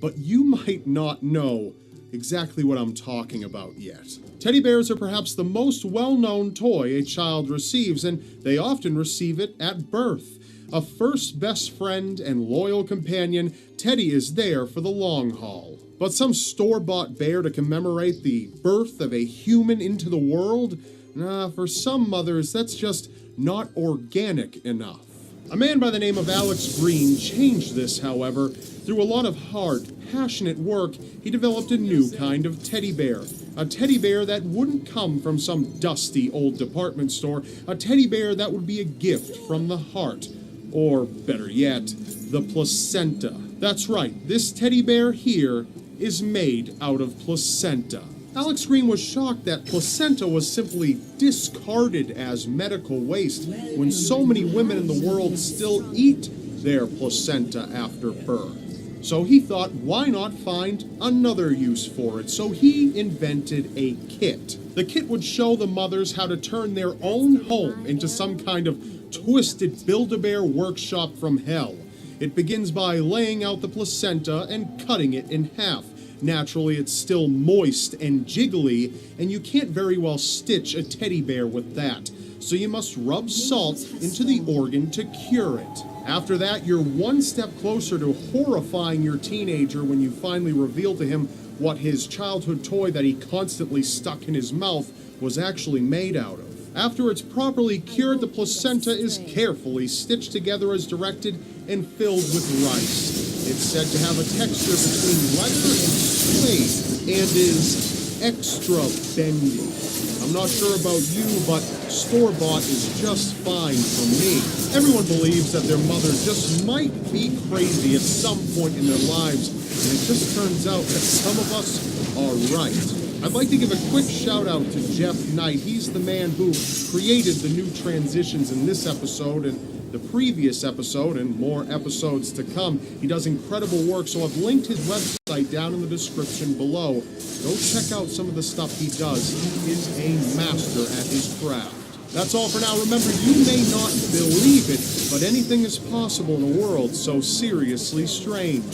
but you might not know exactly what I'm talking about yet. Teddy bears are perhaps the most well-known toy a child receives, and they often receive it at birth. A first best friend and loyal companion, Teddy is there for the long haul. But some store-bought bear to commemorate the birth of a human into the world? Nah, for some mothers, that's just not organic enough. A man by the name of Alex Green changed this, however. Through a lot of hard, passionate work, he developed a new kind of teddy bear. A teddy bear that wouldn't come from some dusty old department store. A teddy bear that would be a gift from the heart. Or, better yet, the placenta. That's right, this teddy bear here is made out of placenta. Alex Green was shocked that placenta was simply discarded as medical waste when so many women in the world still eat their placenta after birth. So he thought, why not find another use for it? So he invented a kit. The kit would show the mothers how to turn their own home into some kind of twisted Build-A-Bear workshop from hell. It begins by laying out the placenta and cutting it in half. Naturally, it's still moist and jiggly, and you can't very well stitch a teddy bear with that. So you must rub salt into the organ to cure it. After that, you're one step closer to horrifying your teenager when you finally reveal to him what his childhood toy that he constantly stuck in his mouth was actually made out of. After it's properly cured, the placenta is carefully stitched together as directed and filled with rice. It's said to have a texture between leather and suede and is extra bendy. I'm not sure about you, but store-bought is just fine for me. Everyone believes that their mother just might be crazy at some point in their lives, and it just turns out that some of us are right. I'd like to give a quick shout out to Jeff Knight. He's the man who created the new transitions in this episode and the previous episode and more episodes to come. He does incredible work, so I've linked his website down in the description below. Go check out some of the stuff he does. He is a master at his craft. That's all for now. Remember, you may not believe it, but anything is possible in a world so seriously strange.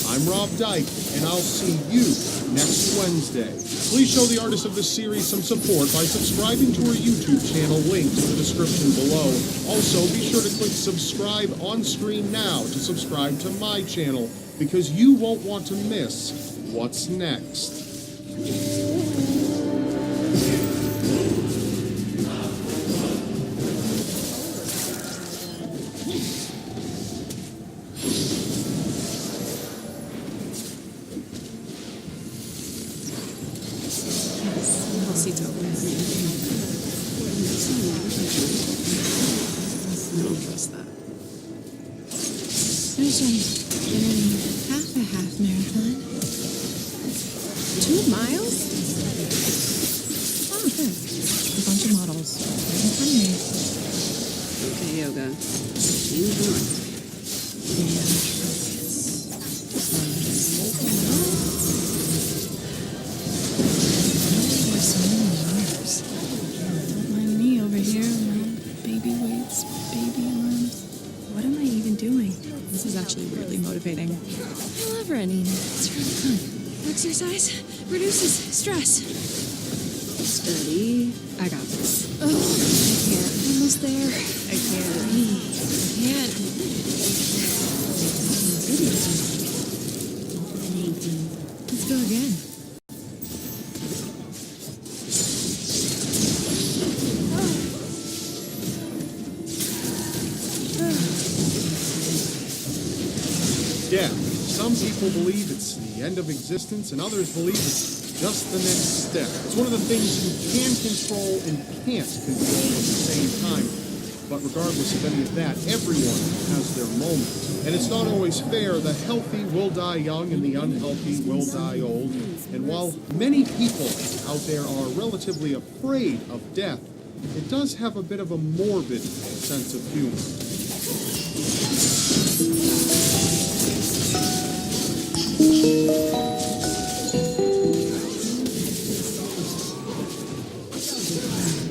I'm Rob Dyke, and I'll see you next Wednesday. Please show the artist of this series some support by subscribing to her YouTube channel linked in the description below. Also, be sure to click subscribe on screen now to subscribe to my channel, because you won't want to miss what's next. There's half a half marathon. 2 miles? Oh, good. A bunch of models. Right in front of me. Okay, yoga. Change north. There's so many wires. Don't mind me over here, my baby weights, baby arms. What am I even doing? This is actually weirdly motivating. I love running. It's really fun. Exercise reduces stress. Steady. I got this. Oh, I can't. Almost there. I can't. I can't. Let's go again. Yeah, some people believe it's the end of existence, and others believe it's just the next step. It's one of the things you can control and can't control at the same time. But regardless of any of that, everyone has their moment. And it's not always fair. The healthy will die young and the unhealthy will die old. And while many people out there are relatively afraid of death, it does have a bit of a morbid sense of humor.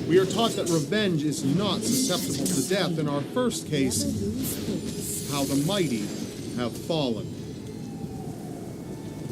We are taught that revenge is not susceptible to death. In our first case, how the mighty have fallen.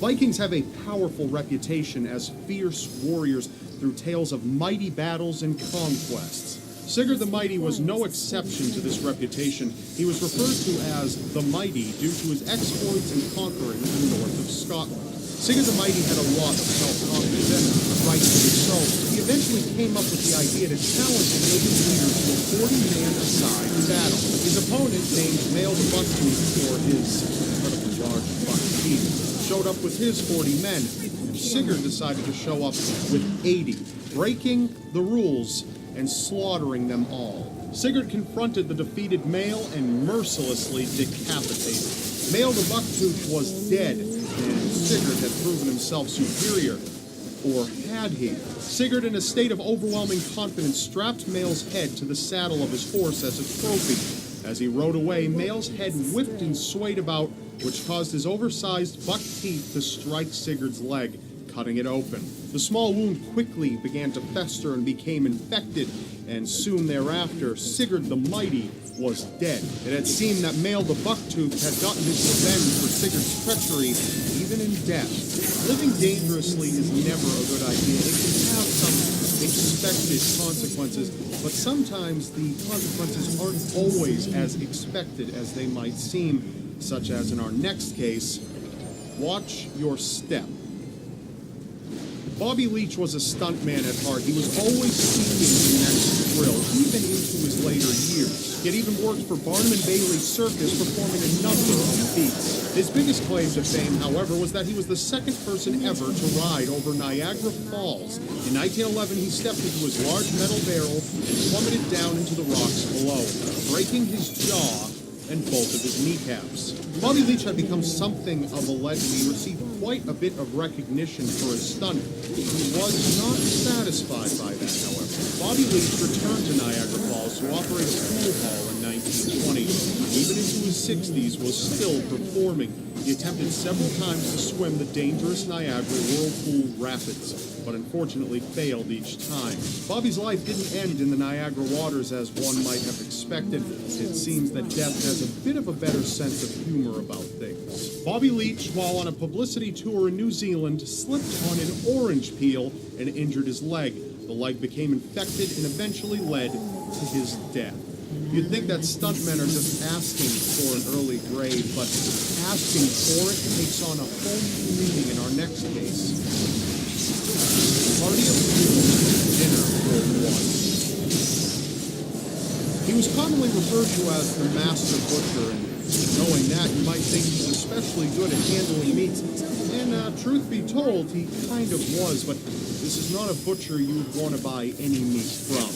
Vikings have a powerful reputation as fierce warriors through tales of mighty battles and conquests. Sigurd the Mighty was no exception to this reputation. He was referred to as the Mighty due to his exploits in conquering the north of Scotland. Sigurd the Mighty had a lot of self-confidence, and rightfully so. He eventually came up with the idea to challenge the native leader to a 40-man-a-side battle. His opponent, named Mael the Bucktooth, or his incredibly large buck teeth, showed up with his 40 men, and Sigurd decided to show up with 80, breaking the rules and slaughtering them all. Sigurd confronted the defeated Mael and mercilessly decapitated. Mael the Bucktooth was dead, and Sigurd had proven himself superior. Or had he? Sigurd, in a state of overwhelming confidence, strapped Mael's head to the saddle of his horse as a trophy. As he rode away, Mael's head whipped and swayed about, which caused his oversized buck teeth to strike Sigurd's leg, cutting it open. The small wound quickly began to fester and became infected, and soon thereafter, Sigurd the Mighty was dead. It had seemed that Mael the Bucktooth had gotten his revenge for Sigurd's treachery, even in death. Living dangerously is never a good idea. It can have some expected consequences, but sometimes the consequences aren't always as expected as they might seem, such as in our next case. Watch your step. Bobby Leach was a stuntman at heart. He was always seeking the next thrill, even into his later years. He had even worked for Barnum and Bailey Circus, performing a number of feats. His biggest claim to fame, however, was that he was the second person ever to ride over Niagara Falls. In 1911, he stepped into his large metal barrel and plummeted down into the rocks below, breaking his jaw and both of his kneecaps. Bobby Leach had become something of a legend. He received quite a bit of recognition for his stunt. He was not satisfied by that, however. Bobby Leach returned to Niagara Falls to operate a pool hall in 1920. Even into his 60s, was still performing. He attempted several times to swim the dangerous Niagara Whirlpool Rapids, but unfortunately failed each time. Bobby's life didn't end in the Niagara waters as one might have expected. It seems that death has a bit of a better sense of humor about things. Bobby Leach, while on a publicity tour in New Zealand, slipped on an orange peel and injured his leg. The leg became infected and eventually led to his death. You'd think that stuntmen are just asking for an early grave, but asking for it takes on a whole new meaning in our next case. Party of Fools, dinner for one. He was commonly referred to as the Master Butcher, and knowing that, you might think he's especially good at handling meats. And truth be told, he kind of was, but this is not a butcher you would want to buy any meat from.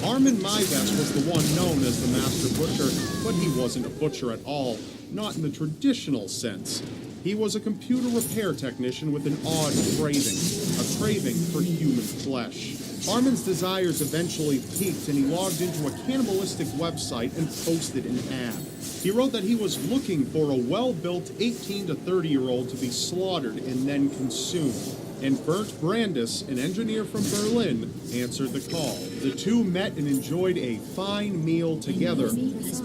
Armin Mybest was the one known as the Master Butcher, but he wasn't a butcher at all, not in the traditional sense. He was a computer repair technician with an odd craving, a craving for human flesh. Armin's desires eventually peaked, and he logged into a cannibalistic website and posted an ad. He wrote that he was looking for a well-built 18 to 30-year-old to be slaughtered and then consumed. And Bernd Brandis, an engineer from Berlin, answered the call. The two met and enjoyed a fine meal together,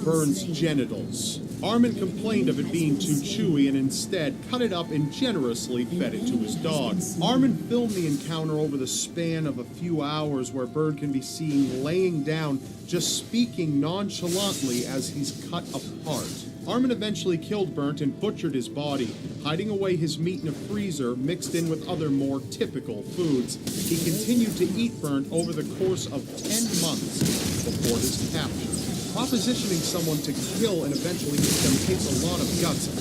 Bernd's genitals. Armin complained of it being too chewy and instead cut it up and generously fed it to his dog. Armin filmed the encounter over the span of a few hours, where Bernd can be seen laying down, just speaking nonchalantly as he's cut apart. Armin eventually killed Bernd and butchered his body, hiding away his meat in a freezer mixed in with other more typical foods. He continued to eat Bernd over the course of 10 months before his capture. Propositioning someone to kill and eventually eat them takes a lot of guts.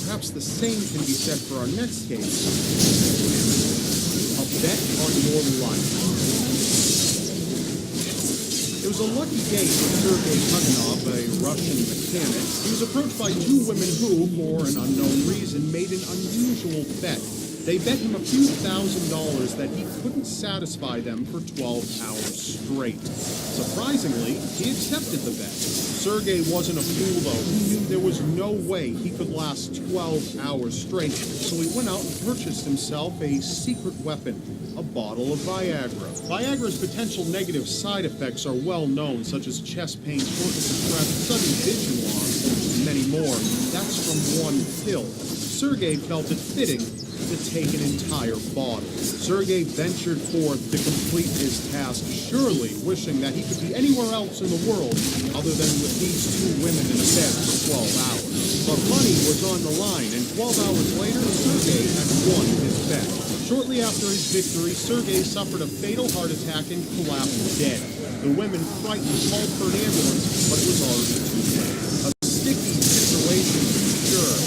Perhaps the same can be said for our next case. A bet on your life. It was a lucky day for Sergei Tuganov, a Russian mechanic. He was approached by two women who, for an unknown reason, made an unusual bet. They bet him a few $1,000s that he couldn't satisfy them for 12 hours straight. Surprisingly, he accepted the bet. Sergei wasn't a fool, though. He knew there was no way he could last 12 hours straight, so he went out and purchased himself a secret weapon, a bottle of Viagra. Viagra's potential negative side effects are well known, such as chest pain, shortness of breath, sudden vision loss, and many more. That's from one pill. Sergei felt it fitting to take an entire bottle. Sergei ventured forth to complete his task, surely wishing that he could be anywhere else in the world other than with these two women in a bed for 12 hours. But money was on the line, and 12 hours later, Sergei had won his bet. Shortly after his victory, Sergei suffered a fatal heart attack and collapsed dead. The women, frightened, called for an ambulance, but it was already too late. A sticky situation, sure,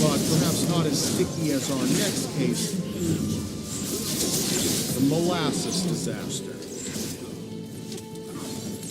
but perhaps not as sticky as our next case, the molasses disaster.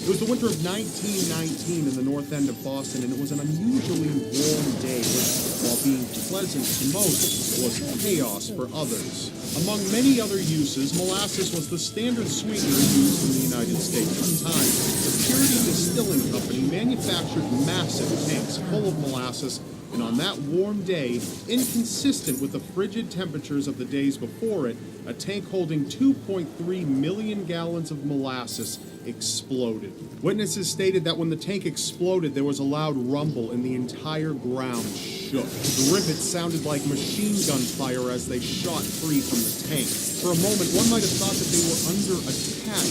It was the winter of 1919 in the north end of Boston, and it was an unusually warm day, which, while being pleasant to most, was chaos for others. Among many other uses, molasses was the standard sweetener used in the United States at the time. The Purity Distilling Company manufactured massive tanks full of molasses, and on that warm day, inconsistent with the frigid temperatures of the days before it, a tank holding 2.3 million gallons of molasses exploded. Witnesses stated that when the tank exploded, there was a loud rumble and the entire ground shook. The rivets sounded like machine gun fire as they shot free from the tank. For a moment, one might have thought that they were under attack,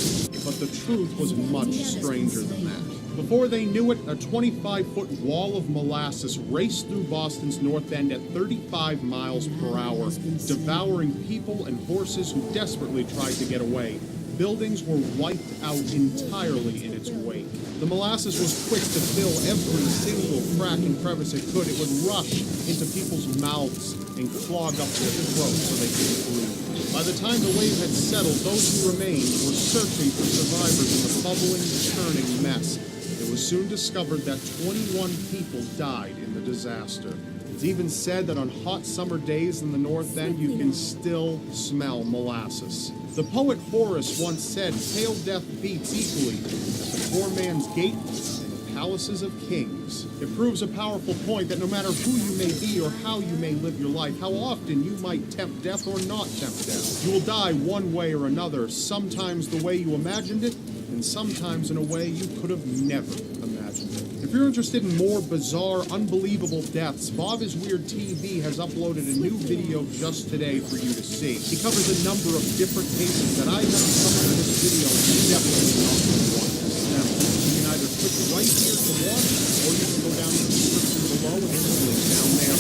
but the truth was much stranger than that. Before they knew it, a 25-foot wall of molasses raced through Boston's North End at 35 miles per hour, devouring people and horses who desperately tried to get away. Buildings were wiped out entirely in its wake. The molasses was quick to fill every single crack and crevice it could. It would rush into people's mouths and clog up their throats so they couldn't breathe. By the time the wave had settled, those who remained were searching for survivors in the bubbling, churning mess. It was soon discovered that 21 people died in the disaster. It's even said that on hot summer days in the North End, you can still smell molasses. The poet Horace once said, "Pale death beats equally at the poor man's gate and the palaces of kings." It proves a powerful point that no matter who you may be or how you may live your life, how often you might tempt death or not tempt death, you will die one way or another, sometimes the way you imagined it, and sometimes in a way you could have never imagined it. If you're interested in more bizarre, unbelievable deaths, Bob is Weird TV has uploaded a new video just today for you to see. He covers a number of different cases that I haven't covered in this video, and you definitely not going to want to miss them. You can either click right here to watch, or you can go down to the description below and there's a link down there.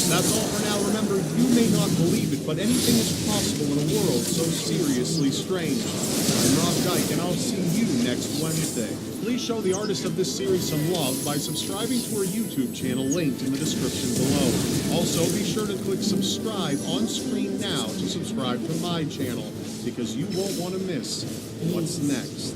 That's all for now. Remember, you may not believe it, but anything is possible in a world so seriously strange. I'm Rob Dyke, and I'll see you next Wednesday. Please show the artist of this series some love by subscribing to her YouTube channel linked in the description below. Also, be sure to click subscribe on screen now to subscribe to my channel, because you won't want to miss what's next.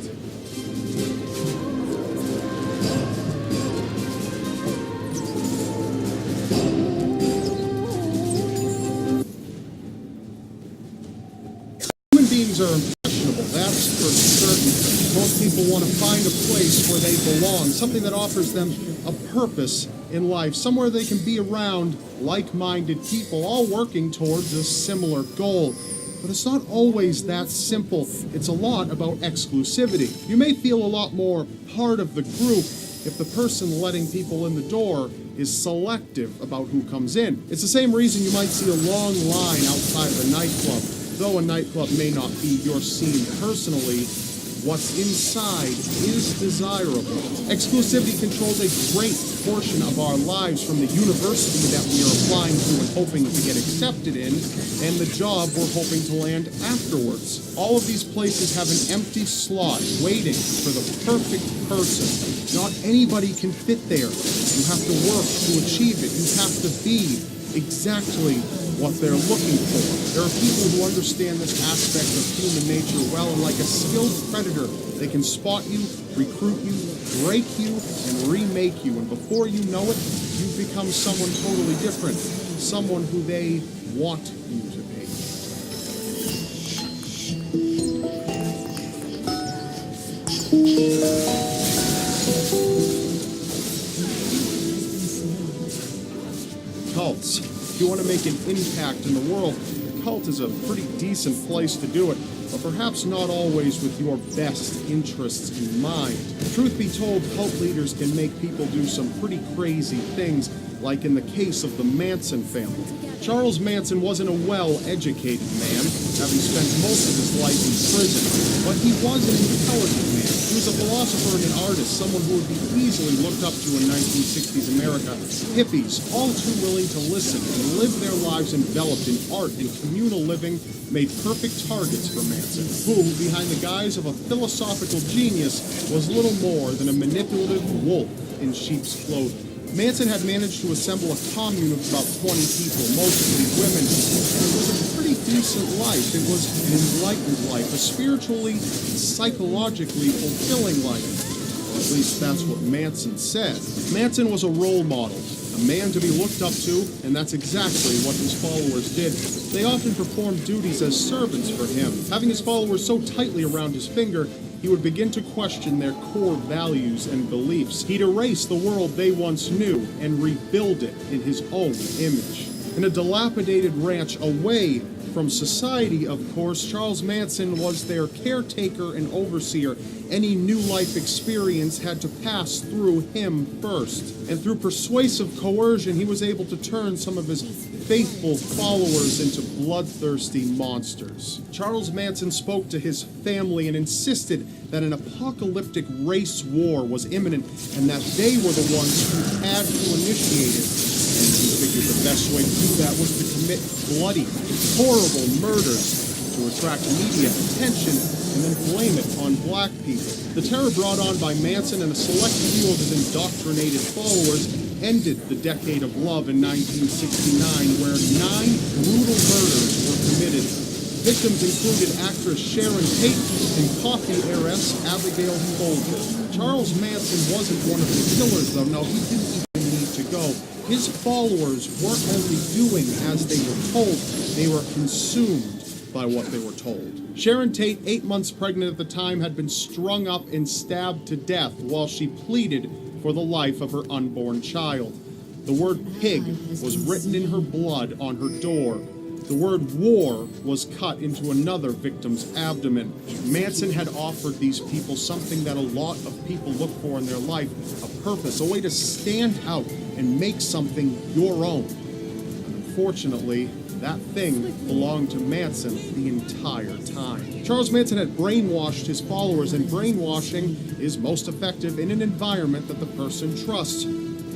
Human beings are impressionable, that's for certain. Most people want to find a place where they belong, something that offers them a purpose in life, somewhere they can be around like-minded people, all working towards a similar goal. But it's not always that simple. It's a lot about exclusivity. You may feel a lot more part of the group if the person letting people in the door is selective about who comes in. It's the same reason you might see a long line outside of a nightclub. Though a nightclub may not be your scene personally, what's inside is desirable. Exclusivity controls a great portion of our lives, from the university that we are applying to and hoping to get accepted in, and the job we're hoping to land afterwards. All of these places have an empty slot waiting for the perfect person. Not anybody can fit there. You have to work to achieve it. You have to be exactly what they're looking for. There are people who understand this aspect of human nature well, and like a skilled predator, they can spot you, recruit you, break you, and remake you. And before you know it, you've become someone totally different, someone who they want you to be. Cults. If you want to make an impact in the world, a cult is a pretty decent place to do it, but perhaps not always with your best interests in mind. Truth be told, cult leaders can make people do some pretty crazy things, like in the case of the Manson family. Charles Manson wasn't a well-educated man, having spent most of his life in prison, but he was an intelligent man. He was a philosopher and an artist, someone who would be easily looked up to in 1960s America. Hippies, all too willing to listen and live their lives enveloped in art and communal living, made perfect targets for Manson, who, behind the guise of a philosophical genius, was little more than a manipulative wolf in sheep's clothing. Manson had managed to assemble a commune of about 20 people, mostly women, and it was a pretty decent life. It was an enlightened life, a spiritually and psychologically fulfilling life. Or at least that's what Manson said. Manson was a role model, a man to be looked up to, and that's exactly what his followers did. They often performed duties as servants for him. Having his followers so tightly around his finger, he would begin to question their core values and beliefs. He'd erase the world they once knew and rebuild it in his own image. In a dilapidated ranch away from society, of course, Charles Manson was their caretaker and overseer. Any new life experience had to pass through him first. And through persuasive coercion, he was able to turn some of his faithful followers into bloodthirsty monsters. Charles Manson spoke to his family and insisted that an apocalyptic race war was imminent and that they were the ones who had to initiate it. And he figured the best way to do that was to commit bloody, horrible murders to attract media attention and then blame it on black people. The terror brought on by Manson and a select few of his indoctrinated followers ended the decade of love in 1969, where 9 brutal murders were committed. Victims included actress Sharon Tate and coffee heiress Abigail Folger. Charles Manson wasn't one of the killers, though. No, he didn't even need to go. His followers weren't only doing as they were told, they were consumed by what they were told. Sharon Tate, 8 months pregnant at the time, had been strung up and stabbed to death while she pleaded for the life of her unborn child. The word pig was written in her blood on her door. The word war was cut into another victim's abdomen. Manson had offered these people something that a lot of people look for in their life, a purpose, a way to stand out and make something your own. And unfortunately, that thing belonged to Manson the entire time. Charles Manson had brainwashed his followers, and brainwashing is most effective in an environment that the person trusts,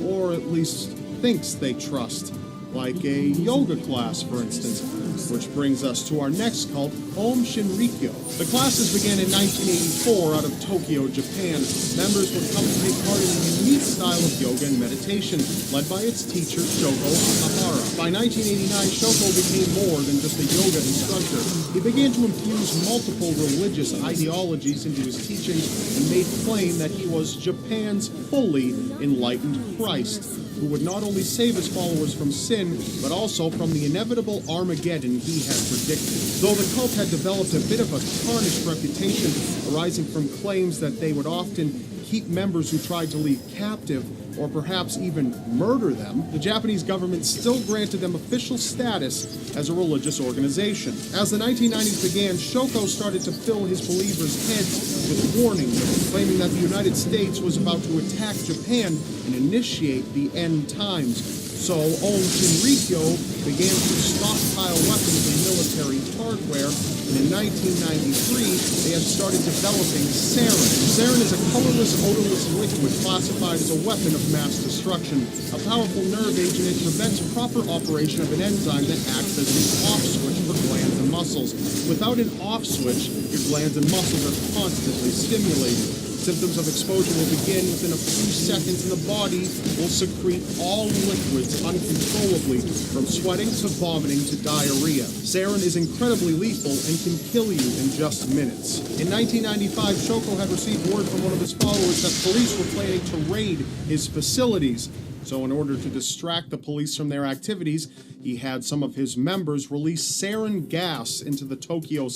or at least thinks they trust, like a yoga class, for instance, which brings us to our next cult, Om Shinrikyo. The classes began in 1984 out of Tokyo, Japan. Members would come to take part in a unique style of yoga and meditation, led by its teacher, Shoko Akahara. By 1989, Shoko became more than just a yoga instructor. He began to infuse multiple religious ideologies into his teachings and made claim that he was Japan's fully enlightened Christ, who would not only save his followers from sin, but also from the inevitable Armageddon he had predicted. Though the cult had developed a bit of a tarnished reputation, arising from claims that they would often keep members who tried to leave captive, or perhaps even murder them, the Japanese government still granted them official status as a religious organization. As the 1990s began, Shoko started to fill his believers' heads with warnings, claiming that the United States was about to attack Japan and initiate the end times. So Om Shinrikyo began to stockpile weapons and military hardware, and in 1993, they had started developing sarin. Sarin is a colorless, odorless liquid classified as a weapon of mass destruction. A powerful nerve agent, it prevents proper operation of an enzyme that acts as an off switch for glands and muscles. Without an off switch, your glands and muscles are constantly stimulated. Symptoms of exposure will begin within a few seconds, and the body will secrete all liquids uncontrollably, from sweating to vomiting to diarrhea. Sarin is incredibly lethal and can kill you in just minutes. In 1995, Shoko had received word from one of his followers that police were planning to raid his facilities. So in order to distract the police from their activities, he had some of his members release sarin gas into the Tokyo